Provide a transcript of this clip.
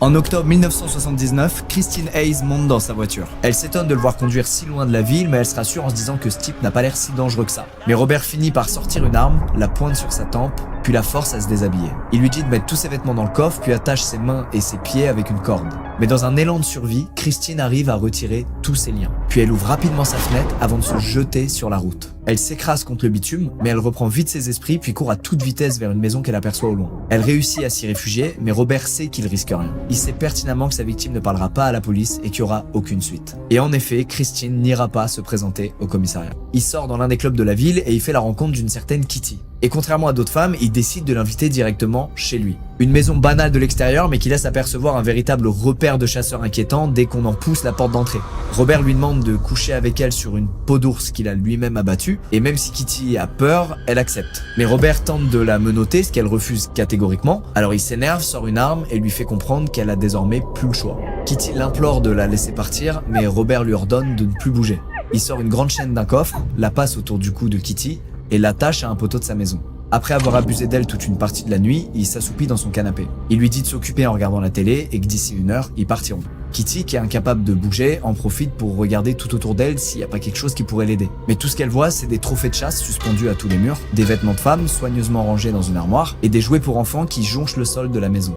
En octobre 1979, Christine Hayes monte dans sa voiture. Elle s'étonne de le voir conduire si loin de la ville, mais elle se rassure en se disant que ce type n'a pas l'air si dangereux que ça. Mais Robert finit par sortir une arme, la pointe sur sa tempe, puis la force à se déshabiller. Il lui dit de mettre tous ses vêtements dans le coffre, puis attache ses mains et ses pieds avec une corde. Mais dans un élan de survie, Christine arrive à retirer tous ses liens. Puis elle ouvre rapidement sa fenêtre avant de se jeter sur la route. Elle s'écrase contre le bitume, mais elle reprend vite ses esprits puis court à toute vitesse vers une maison qu'elle aperçoit au loin. Elle réussit à s'y réfugier, mais Robert sait qu'il risque rien. Il sait pertinemment que sa victime ne parlera pas à la police et qu'il n'y aura aucune suite. Et en effet, Christine n'ira pas se présenter au commissariat. Il sort dans l'un des clubs de la ville et il fait la rencontre d'une certaine Kitty. Et contrairement à d'autres femmes, il décide de l'inviter directement chez lui. Une maison banale de l'extérieur, mais qui laisse apercevoir un véritable repère de chasseurs inquiétant dès qu'on en pousse la porte d'entrée. Robert lui demande de coucher avec elle sur une peau d'ours qu'il a lui-même abattue, et même si Kitty a peur, elle accepte. Mais Robert tente de la menotter, ce qu'elle refuse catégoriquement, alors il s'énerve, sort une arme et lui fait comprendre qu'elle a désormais plus le choix. Kitty l'implore de la laisser partir, mais Robert lui ordonne de ne plus bouger. Il sort une grande chaîne d'un coffre, la passe autour du cou de Kitty, et l'attache à un poteau de sa maison. Après avoir abusé d'elle toute une partie de la nuit, il s'assoupit dans son canapé. Il lui dit de s'occuper en regardant la télé et que d'ici 1 heure, ils partiront. Kitty, qui est incapable de bouger, en profite pour regarder tout autour d'elle s'il n'y a pas quelque chose qui pourrait l'aider. Mais tout ce qu'elle voit, c'est des trophées de chasse suspendus à tous les murs, des vêtements de femmes soigneusement rangés dans une armoire et des jouets pour enfants qui jonchent le sol de la maison.